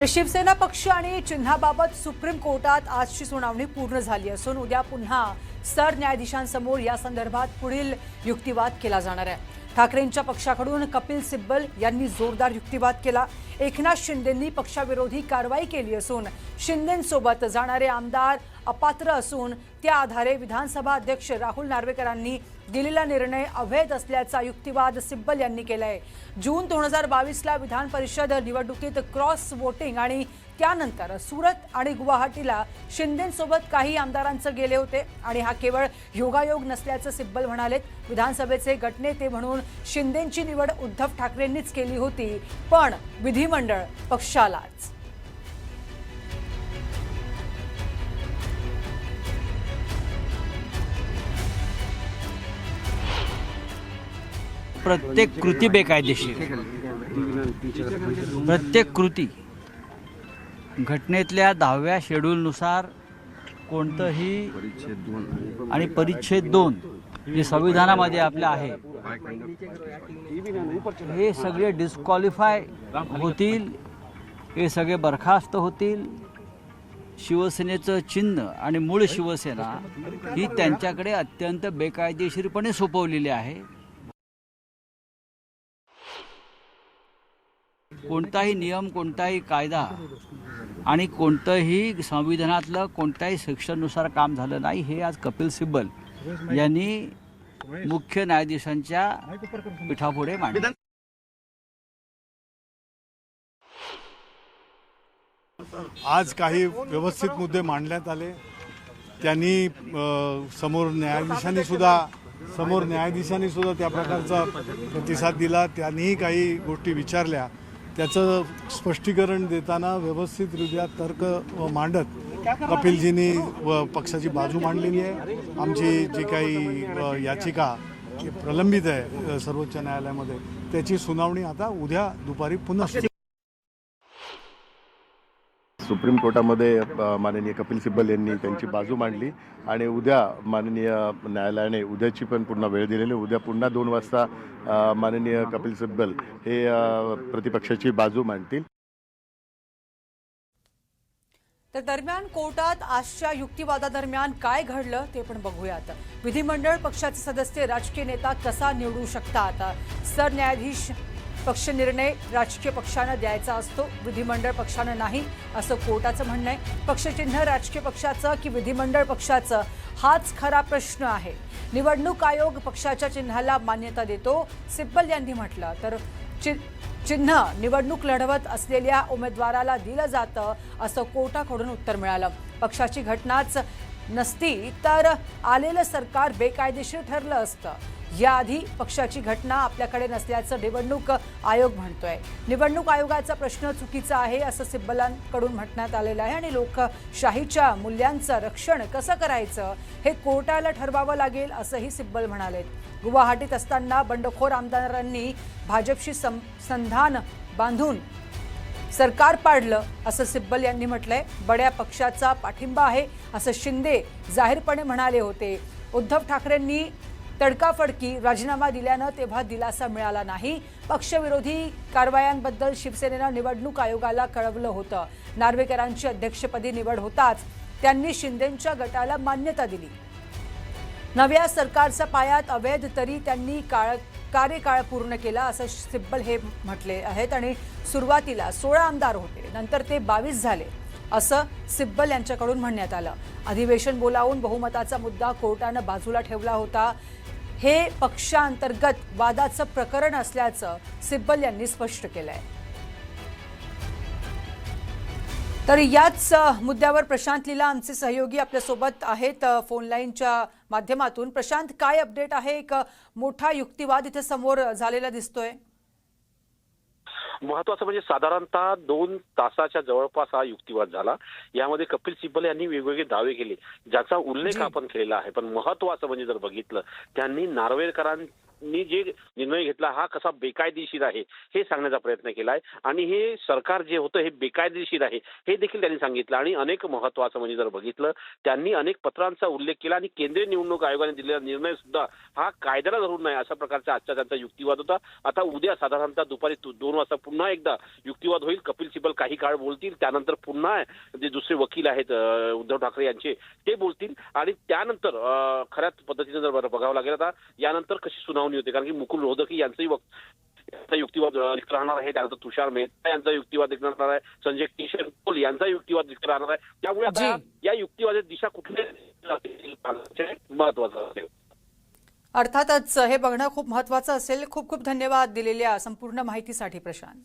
शिवसेना पक्ष आणि चिन्हाबाबत सुप्रीम कोर्टात आजची सुनावणी पूर्ण झाली असून उद्या पुन्हा सरन्यायाधीशांसमोर या संदर्भात पुढील युक्तिवाद केला जाणार आहे। ठाकरेंच्या पक्षाकडून कपिल सिब्बल यांनी जोरदार युक्तिवाद केला। एकनाथ शिंदेंनी पक्षाविरोधी कारवाई केली असून शिंदेंसोबत जाणारे आमदार अपात्र असून त्या आधारे विधानसभा अध्यक्ष राहुल नार्वेकरांनी दिलेला निर्णय अवैध असल्याचा युक्तिवाद सिब्बल यांनी केलाय। जून 2022 ला विधान परिषद निवडणुकीत क्रॉस वोटिंग आणि त्यानंतर सुरत आणि गुवाहाटीला शिंदेंसोबत काही आमदारांचे गेले होते आणि हा केवळ योगायोग नसल्याचं सिब्बल म्हणालेत। विधानसभेचे गटनेते म्हणून शिंदेंची निवड उद्धव ठाकरेंनीच केली होती, पण विधिमंडळ पक्षालाच। प्रत्येक कृती बेकायदेशीर, प्रत्येक कृती घटनेतल्या 10व्या शेड्यूलनुसार कोणतंही आणि परिच्छेद 2 जे संविधानामध्ये आपलं आहे हे सगळे डिस्क्वालिफाय होतील, हे सगळे बरखास्त होतील। शिवसेनेचं चिन्ह आणि मूळ शिवसेना ही त्यांच्याकडे अत्यंत बेकायदेशीरपणे सोपवलेली आहे। कोणताही नियम, कोणताही कायदा आणि कोणतंही संविधानातलं कोणत्याही सेक्शननुसार काम झालं नाही, हे आज कपिल सिब्बल यांनी मुख्य न्यायाधीशांच्या पीठापुढे मांडले। आज काही व्यवस्थित मुद्दे मांडण्यात आले। त्यांनी समोर न्यायाधीशांनी सुद्धा त्या प्रकारचा प्रतिसाद दिला। त्यांनीही काही गोष्टी विचारल्या। त्याचं स्पष्टीकरण देताना व्यवस्थितरित्या तर्क मांडत कपिलजींनी पक्षाची बाजू मांडलेली आहे। आमची जी काही याचिका प्रलंबित आहे सर्वोच्च न्यायालयामध्ये, त्याची सुनावणी आता उद्या दुपारी पुन्हा सुप्रीम कोर्टामध्ये माननीय कपिल सिब्बल यांनी त्यांची बाजू मांडली आणि उद्या माननीय न्यायालयाने उद्याची पण पुन्हा वेळ दिलेली। उद्या पुन्हा 2 वाजता माननीय कपिल सिब्बल हे प्रतिपक्षाची बाजू मांडतील। तर दरम्यान कोर्टात आजच्या युक्तिवादादरम्यान काय घडलं ते पण बघूयात। विधिमंडळ पक्षाचे सदस्य राजकीय नेता कसा निवडू शकतात? सरन्यायाधीश पक्ष निर्णय राजकीय पक्षाने द्यायचा असतो, विधिमंडळ पक्षाने नाही, असं कोर्टाचं म्हणणं आहे। पक्षचिन्ह राजकीय पक्षाचं की विधिमंडळ पक्षाचं, हाच खरा प्रश्न आहे। निवडणूक आयोग पक्षाच्या चिन्हाला मान्यता देतो, सिब्बल यांनी म्हटलं, तर चिन्ह निवडणूक लढवत असलेल्या उमेदवाराला दिलं जातं, असं कोर्टाकडून उत्तर मिळालं। पक्षाची घटनाच नसती तर आलेलं सरकार बेकायदेशीर ठरलं असतं। याआधी पक्षाची घटना आपल्याकडे नसल्याचं निवडणूक आयोग म्हणतोय। निवडणूक आयोगाचा प्रश्न चुकीचा आहे असं सिब्बलांकडून म्हणण्यात आलेलं आहे आणि लोकशाहीच्या मूल्यांचं रक्षण कसं करायचं हे कोर्टाला ठरवावं लागेल असंही सिब्बल म्हणाले। गुवाहाटीत असताना बंडखोर आमदारांनी भाजपशी संधान बांधून सरकार पाडलं असं सिब्बल यांनी म्हटलंय। बड्या पक्षाचा पाठिंबा आहे असं शिंदे जाहीरपणे म्हणाले होते। उद्धव ठाकरेंनी तडकाफडकी राजीनामा दिल्यानं तेव्हा दिलासा मिळाला नाही। पक्षविरोधी कारवायांबद्दल शिवसेनेनं निवडणूक आयोगाला कळवलं होतं। नार्वेकरांची अध्यक्षपदी निवड होताच त्यांनी शिंदेंच्या गटाला मान्यता दिली। नव्या सरकारचा पायात अवैध तरी त्यांनी कार्यकाळ पूर्ण केला असं सिब्बल हे म्हटले आहेत आणि सुरुवातीला 16 आमदार होते, नंतर ते 22 झाले असं सिब्बल यांच्याकडून म्हणण्यात आलं। अधिवेशन बोलावून बहुमताचा मुद्दा कोर्टानं बाजूला ठेवला होता। हे पक्षांतर्गत वादाचं प्रकरण असल्याचं सिब्बल यांनी स्पष्ट केलंय। तर याच मुद्द्यावर प्रशांत लीला आमचे सहयोगी आपल्यासोबत आहेत फोन लाईनच्या माध्यमातून। प्रशांत, काय अपडेट आहे? एक मोठा युक्तिवाद इथे समोर झालेला दिसतोय। महत्वाचं म्हणजे साधारणतः 2 तासाच्या जवळपास हा युक्तिवाद झाला। यामध्ये कपिल सिब्बल यांनी वेगवेगळे दावे केले ज्याचा उल्लेख आपण केलेला आहे, पण महत्वाचं म्हणजे जर बघितलं त्यांनी नार्वेकरांच्या सरकारने जे निर्णय घेतला हा कसा बेकायदेशीर आहे हे सांगण्याचा प्रयत्न केलाय आणि हे सरकार जे होतं हे बेकायदेशीर आहे हे देखील त्यांनी सांगितलं आणि अनेक महत्वाचं म्हणजे जर बघितलं त्यांनी अनेक पत्रांचा उल्लेख केला आणि केंद्रीय निवडणूक आयोगाने दिलेला निर्णय सुद्धा हा कायद्याला धरून नाही अशा प्रकारचा आजचा त्यांचा युक्तिवाद होता. आता उद्या साधारणतः दुपारी 2 वाजता पुन्हा एकदा युक्तिवाद होईल. कपिल सिब्बल काही काळ बोलतील, त्यानंतर पुन्हा जे दुसरे वकील आहेत उद्धव ठाकरे यांचे ते बोलतील आणि त्यानंतर खऱ्याच पद्धतीने जर बघावं लागेल आता यानंतर कशी सुनावणी होते, कारण की मुकुल रोहतगी यांचाही युक्तिवाद रिक्त राहणार आहे. त्यानंतर तुषार मेहता यांचा युक्तिवाद रिक्त राहणार आहे. संजय किशन कौल यांचा युक्तिवाद रिक्त राहणार आहे. त्यामुळे आता या युक्तिवादाची दिशा कुठे महत्वाचं असेल. अर्थातच हे बघणं खूप महत्वाचं असेल. खूप खूप धन्यवाद दिलेल्या संपूर्ण माहितीसाठी प्रशांत.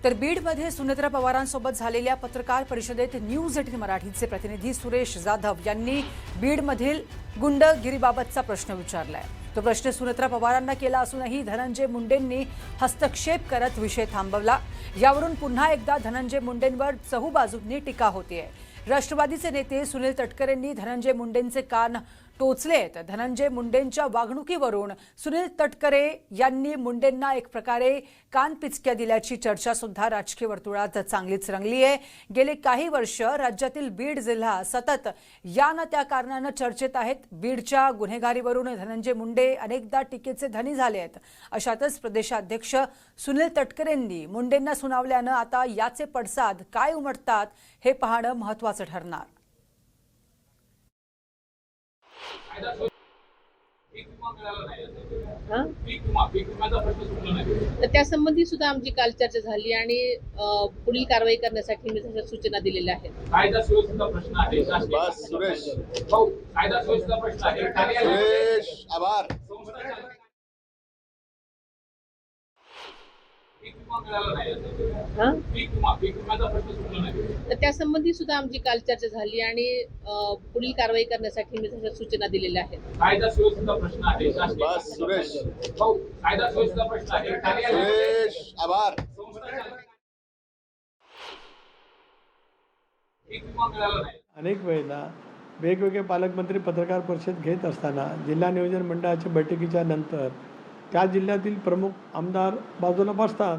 तर बीडमध्ये सुनेत्रा पवारांसोबत झालेल्या पत्रकार परिषदेत न्यूज 18 मराठीचे प्रतिनिधी सुरेश जाधव यांनी बीडमधील गुंडगिरीबाबतचा प्रश्न विचारलाय. तो प्रश्न सुनेत्रा पवारांना केला असूनही धनंजय मुंडेंनी हस्तक्षेप करत विषय थांबवला. यावरून पुन्हा एकदा धनंजय मुंडेंवर चहूबाजूंनी टीका होतीये. राष्ट्रवादीचे नेते सुनील तटकरेंनी धनंजय मुंडेंचे कान टोचलेत. धनंजय मुंडेंच्या वागणुकीवरून सुनील तटकरे यांनी मुंडेंना एक प्रकारे कानपिचक्या दिल्याची चर्चा सुद्धा राजकीय वर्तुळात चांगलीच रंगली आहे. गेले काही वर्ष राज्यातील बीड जिल्हा सतत या न त्या कारणानं चर्चेत आहेत. बीडच्या गुन्हेगारीवरून धनंजय मुंडे अनेकदा टीकेचे धनी झाले आहेत. अशातच प्रदेशाध्यक्ष सुनील तटकरेंनी मुंडेंना सुनावल्यानं आता याचे पडसाद काय उमटतात हे पाहणं महत्त्वाचं ठरणार. तर त्यासंबंधी सुद्धा आमची काल चर्चा झाली आणि पुढील कारवाई करण्यासाठी मी तशा सूचना दिलेल्या आहेत. कायदा सुव्यवस्थेचा प्रश्न आहे. सुरेश कायदा सुव्यवस्थेचा प्रश्न आहे. सुरेश आभार. तर त्यासंबंधी सुद्धा आमची काल चर्चा झाली आणि पुढील कारवाई करण्यासाठी मी तशा सूचना दिलेल्या आहेत. कायदा सुव्यवस्थेचा प्रश्न आहे. सुरेश कायदा सुव्यवस्थेचा प्रश्न आहे. सुरेश आभार. अनेक वेळेला वेगवेगळे पालकमंत्री पत्रकार परिषद घेत असताना जिल्हा नियोजन मंडळाच्या बैठकीच्या नंतर त्या जिल्ह्यातील प्रमुख आमदार बाजूला बसतात.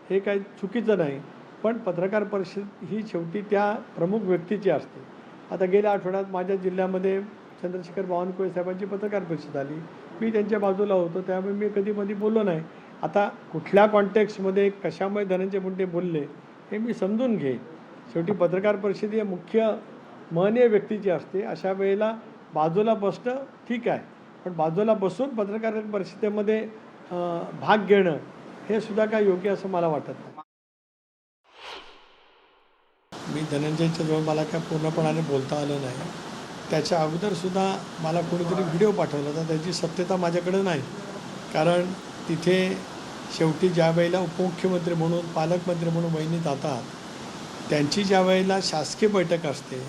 हे काही चुकीचं नाही, पण पत्रकार परिषद ही शेवटी त्या प्रमुख व्यक्तीची असते. आता गेल्या आठवड्यात माझ्या जिल्ह्यामध्ये चंद्रशेखर बावनकुळे साहेबांची पत्रकार परिषद आली. मी त्यांच्या बाजूला होतो, त्यामुळे मी कधी मध्ये बोललो नाही. आता कुठल्या कॉन्टेक्स्टमध्ये कशामुळे धनंजय मुंडे बोलले हे मी समजून घेईन. शेवटी पत्रकार परिषद ही मुख्य महनीय व्यक्तीची असते. अशा वेळेला बाजूला बसणं ठीक आहे, पण बाजूला बसून पत्रकार परिषदेमध्ये भाग घेणं हे सुद्धा काय योग्य असं मला वाटत नाही. मी धनंजयच्या जवळ मला काय पूर्णपणाने बोलता आलं नाही. त्याच्या अगोदरसुद्धा मला कोणीतरी व्हिडिओ पाठवला होता, त्याची सत्यता माझ्याकडं नाही. कारण तिथे शेवटी ज्या वेळेला उपमुख्यमंत्री म्हणून पालकमंत्री म्हणून वहिनी जातात, त्यांची ज्या वेळेला शासकीय बैठक असते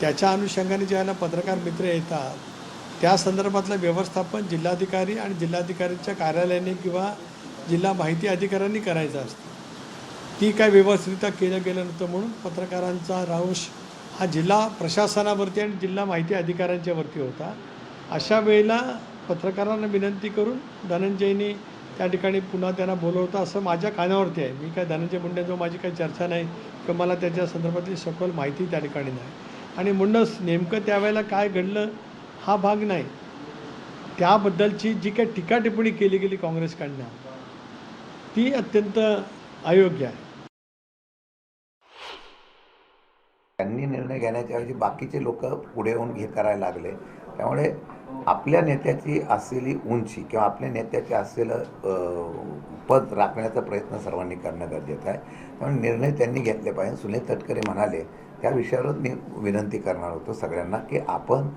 त्याच्या अनुषंगाने ज्या वेळेला पत्रकार मित्र येतात त्या संदर्भातलं व्यवस्थापन जिल्हाधिकारी आणि जिल्हाधिकाऱ्यांच्या कार्यालयाने किंवा जिल्हा माहिती अधिकाऱ्यांनी करायचं असतं. ती काय व्यवस्थितरित्या केलं गेलं नव्हतं, म्हणून पत्रकारांचा राहुश हा जिल्हा प्रशासनावरती आणि जिल्हा माहिती अधिकाऱ्यांच्यावरती होता. अशा वेळेला पत्रकारांना विनंती करून धनंजयनी त्या ठिकाणी पुन्हा त्यांना बोलवतं असं माझ्या कानावरती आहे. मी काय धनंजय मुंडेंजवळ माझी काही चर्चा नाही किंवा मला त्याच्या संदर्भातली सखोल माहिती त्या ठिकाणी नाही. आणि म्हणूनच नेमकं त्यावेळेला काय घडलं हा भाग नाही, त्याबद्दलची जी काही टीका टिप्पणी केली गेली काँग्रेसकडनं ती अत्यंत अयोग्य आहे. त्यांनी निर्णय घेण्याच्या ऐवजी बाकीचे लोक पुढे येऊन करायला लागले. त्यामुळे आपल्या नेत्याची असलेली उंची किंवा आपल्या नेत्याचे असलेलं पद राखण्याचा प्रयत्न सर्वांनी करणं गरजेचं आहे. त्यामुळे निर्णय त्यांनी घेतले पाहिजे. सुनील तटकरे म्हणाले त्या विषयावरच मी विनंती करणार होतो सगळ्यांना की आपण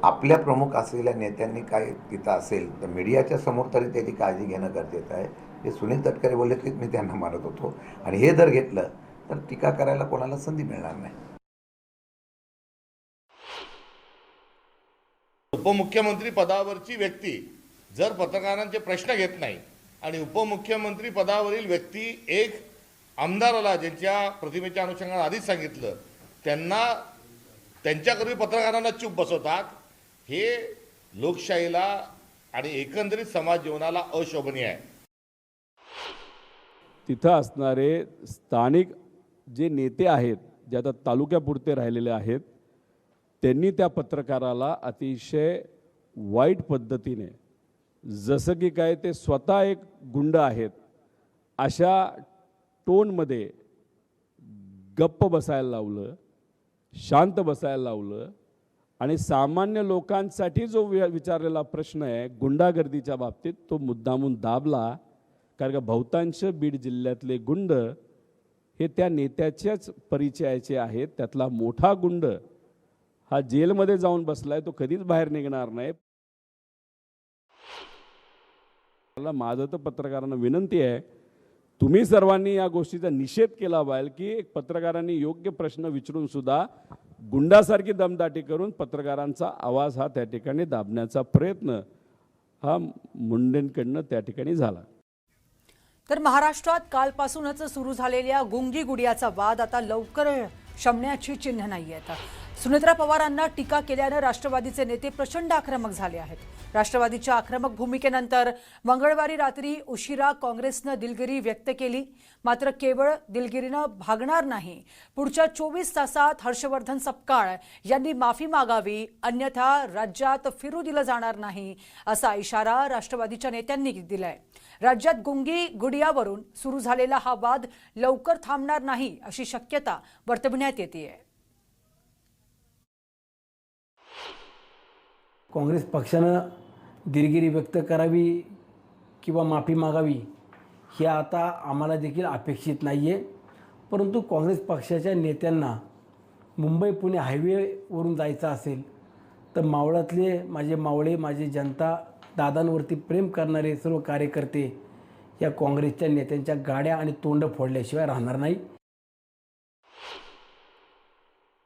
आपल्या प्रमुख असलेल्या नेत्यांनी काय तिथं असेल तर मीडियाच्या समोर तरी त्याची काळजी घेणं गरजेचं आहे. जे सुनील तटकरे बोलले तेच मी त्यांना मानत होतो आणि हे जर घेतलं तर टीका करायला कोणाला संधी मिळणार नाही. उपमुख्यमंत्री पदावरची व्यक्ती जर पत्रकारांचे प्रश्न घेत नाही आणि उपमुख्यमंत्री पदावरील व्यक्ती एक आमदाराला ज्यांच्या प्रतिमेच्या अनुषंगाने आधीच सांगितलं त्यांच्याकरवी पत्रकारांना चूप बसवतात, हे लोकशाहीला आणि एकंदरीत समाज जीवनाला अशोभनीय आहे. तिथं असणारे स्थानिक जे नेते आहेत, जे आता तालुक्यापुरते राहिलेले आहेत, त्यांनी त्या पत्रकाराला अतिशय वाईट पद्धतीने, जसं की काय ते स्वतः एक गुंड आहेत अशा टोनमध्ये गप्प बसायला लावलं, शांत बसायला लावलं आणि सामान्य लोकांसाठी जो विचारलेला प्रश्न आहे गुंडागर्दीच्या बाबतीत तो मुद्दामून दाबला. कारण का बहुतांश बीड जिल्ह्यातले गुंड हे त्या नेत्याच्याच परिचयाचे आहेत. त्यातला मोठा गुंड हा जेलमध्ये जाऊन बसलाय, तो कधीच बाहेर निघणार नाही. माझं तर पत्रकारांना विनंती आहे, तुम्ही सर्वांनी या गोष्टीचा निषेध केला पाहिजे की एक पत्रकारांनी योग्य प्रश्न विचारून सुद्धा गुंडासारखी दमदाटी करून पत्रकारांचा आवाज हा त्या ठिकाणी दाबण्याचा प्रयत्न हा मुंडेंकडनं त्या ठिकाणी झाला. तर महाराष्ट्रात कालपासूनच सुरू झालेल्या गुंगी गुडियाचा वाद आता लवकर शमण्याची चिन्ह नाही आहेत. सुनेत्रा पवारांना टीका केल्यानं राष्ट्रवादीचे नेते प्रचंड आक्रमक झाले आहेत. राष्ट्रवादीच्या आक्रमक भूमिकेनंतर मंगळवारी रात्री उशिरा काँग्रेसनं दिलगिरी व्यक्त केली. मात्र केवळ दिलगिरीनं भागणार नाही, पुढच्या 24 तासात हर्षवर्धन सपकाळ यांनी माफी मागावी, अन्यथा राज्यात फिरू दिलं जाणार नाही असा इशारा राष्ट्रवादीच्या नेत्यांनी दिलाय. राज्यात गुंगी गुडियावरून सुरू झालेला हा वाद लवकर थांबणार नाही अशी शक्यता वर्तवण्यात येते. काँग्रेस पक्षानं दिलगिरी व्यक्त करावी किंवा माफी मागावी हे आता आम्हाला देखील अपेक्षित नाही आहे. परंतु काँग्रेस पक्षाच्या नेत्यांना मुंबई पुणे हायवेवरून जायचं असेल तर मावळातले माझे मावळे, माझी जनता, दादांवरती प्रेम करणारे सर्व कार्यकर्ते या काँग्रेसच्या नेत्यांच्या गाड्या आणि तोंड फोडल्याशिवाय राहणार नाही.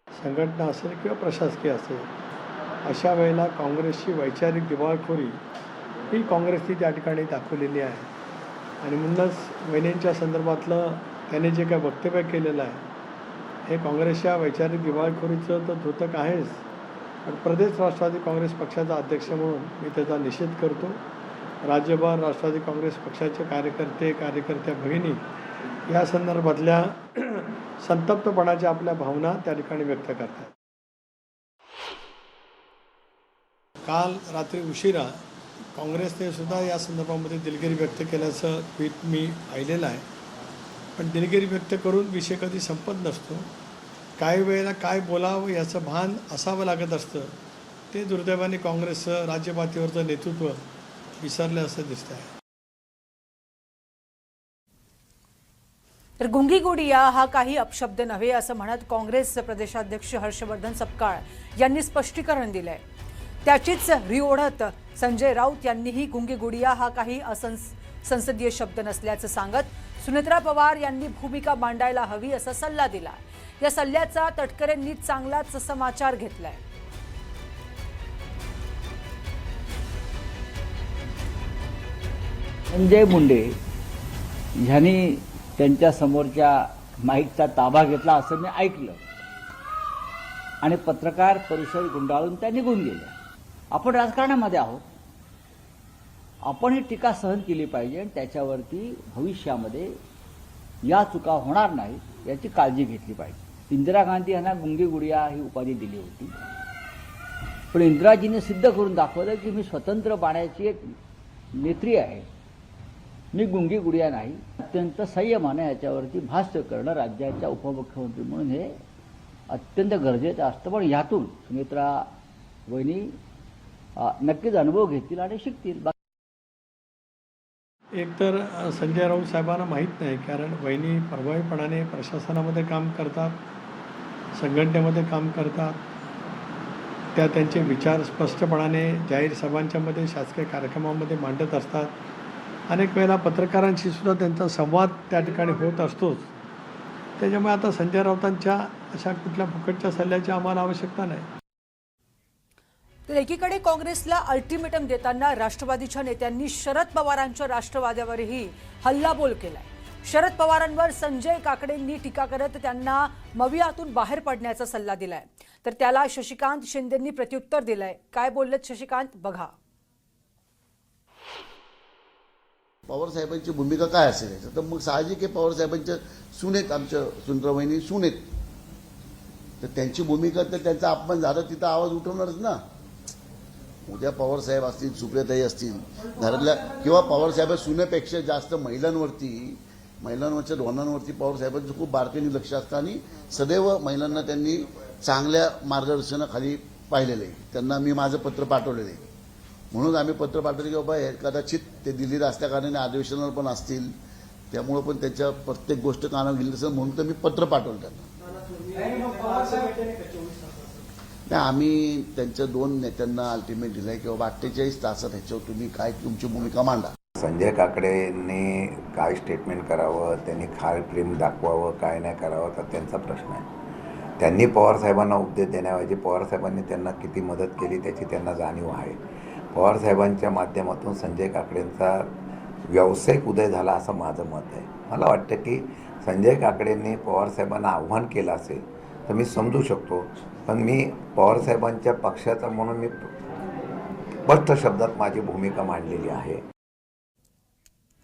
संघटना असेल किंवा प्रशासकीय असेल, अशा वेळेला काँग्रेसची वैचारिक दिवाळखोरी ही काँग्रेसने त्या ठिकाणी दाखवलेली आहे. आणि म्हणूनच वहिनींच्या संदर्भातलं त्याने जे काय वक्तव्य केलेलं आहे हे काँग्रेसच्या वैचारिक दिवाळखोरीचं तर द्योतक आहेच, पण प्रदेश राष्ट्रवादी काँग्रेस पक्षाचा अध्यक्ष म्हणून मी त्याचा निषेध करतो. राज्यभर राष्ट्रवादी काँग्रेस पक्षाचे कार्यकर्त्या भगिनी या संदर्भातल्या संतप्तपणाच्या आपल्या भावना त्या ठिकाणी व्यक्त करतात. काल रात्री उशिरा काँग्रेसने सुद्धा या संदर्भामध्ये दिलगिरी व्यक्त केल्याचं ट्विट मी पाहिलेलं आहे. पण दिलगिरी व्यक्त करून विषय कधी संपत नसतो. काही वेळेला काय बोलावं याचं भान असावं लागत असतं. ते दुर्दैवाने काँग्रेसचं राज्यपातळीवरचं नेतृत्व विसरलं असं दिसतं आहे. तर गुंगी गुडिया हा काही अपशब्द नव्हे असं म्हणत काँग्रेस प्रदेशाध्यक्ष हर्षवर्धन सपकाळ यांनी स्पष्टीकरण दिलंय. त्याचीच रिओढत संजय राऊत यांनीही गुंगी गुडिया हा काही संसदीय शब्द नसल्याचं सांगत सुनेत्रा पवार यांनी भूमिका मांडायला हवी असा सल्ला दिला. या सल्ल्याचा तटकरेंनी चांगलाच समाचार घेतलाय. संजय मुंडे ह्यांनी त्यांच्या समोरच्या माईकचा ताबा घेतला असं मी ऐकलं आणि पत्रकार परिषद गुंडाळून त्या निघून गेल्या. आपण राजकारणामध्ये आहोत, आपण ही टीका सहन केली पाहिजे आणि त्याच्यावरती भविष्यामध्ये या चुका होणार नाहीत याची काळजी घेतली पाहिजे. इंदिरा गांधी यांना गुंगी गुडिया ही उपाधी दिली होती, पण इंदिराजींनी सिद्ध करून दाखवलं की मी स्वतंत्र पाण्याची एक नेत्री आहे, मी गुंगी गुडिया नाही. अत्यंत संयमाने याच्यावरती भाष्य करणं राज्याच्या उपमुख्यमंत्री म्हणून हे अत्यंत गरजेचं असतं. पण ह्यातून सुनेत्रा वहिनी नक्कीच अनुभव घेतील आणि शिकतील. एकतर संजय राऊत साहेबांना माहीत नाही, कारण वहिनी प्रभावीपणाने प्रशासनामध्ये काम करतात, संघटनेमध्ये काम करतात. त्या त्यांचे विचार स्पष्टपणाने जाहीर सभांच्यामध्ये शासकीय कार्यक्रमामध्ये मांडत असतात. अनेक वेळेला पत्रकारांशी सुद्धा त्यांचा संवाद त्या ठिकाणी होत असतोच. त्याच्यामुळे आता संजय राऊतांच्या अशा कुठल्या फुकटच्या सल्ल्याची आम्हाला आवश्यकता नाही. तर एकीकडे काँग्रेसला अल्टिमेटम देताना राष्ट्रवादीच्या नेत्यांनी शरद पवारांच्या राष्ट्रवाद्यावरही हल्लाबोल केलाय. शरद पवारांवर संजय काकडेंनी टीका करत त्यांना मवियातून बाहेर पडण्याचा सल्ला दिलाय. तर त्याला शशिकांत शिंदेंनी प्रत्युत्तर दिलंय. काय बोललेत शशिकांत बघा. पवारसाहेबांची भूमिका काय असेल याचं, तर मग साहजिक आहे पवारसाहेबांच्या सुनेत, आमच्या सुंदराबाईंनी सुनेत, तर त्यांची भूमिका, तर त्यांचा अपमान झाला तिथं आवाज उठवणारच ना. उद्या पवारसाहेब असतील, सुप्रियाताई असतील घरातल्या, किंवा पवारसाहेब सुनेपेक्षा जास्त महिलांवरच्या धोरणांवरती पवारसाहेबांचं खूप बारकाईने लक्ष असतं आणि सदैव महिलांना त्यांनी चांगल्या मार्गदर्शनाखाली पाहिलेलं आहे. त्यांना मी माझं पत्र पाठवलेलं आहे, म्हणून आम्ही पत्र पाठवले की बाबा कदाचित ते दिल्लीत असल्या कारणाने अधिवेशनावर पण असतील, त्यामुळं पण त्याच्या प्रत्येक गोष्ट कानावर गेली असेल म्हणून तर मी पत्र पाठवलं त्यांना. नाही, आम्ही त्यांच्या 2 नेत्यांना अल्टिमेट दिलंय की बाबा 48 तासात ह्याच्यावर तुम्ही काय तुमची भूमिका मांडा. संजय काकडेंनी काय स्टेटमेंट करावं, त्यांनी काय प्रेम दाखवावं, काय नाही करावं, तर त्यांचा प्रश्न आहे. त्यांनी पवारसाहेबांना उपदेश देण्याऐवजी पवारसाहेबांनी त्यांना किती मदत केली त्याची त्यांना जाणीव आहे. पवारसाहेबांच्या माध्यमातून संजय काकडेंचा व्यावसायिक उदय झाला असं माझं मत आहे. मला वाटतं की संजय काकडेंनी पवारसाहेबांना आव्हान केलं असेल तर मी समजू शकतो, पण मी पवारसाहेबांच्या पक्षाचा म्हणून मी स्पष्ट शब्दात माझी भूमिका मांडलेली आहे.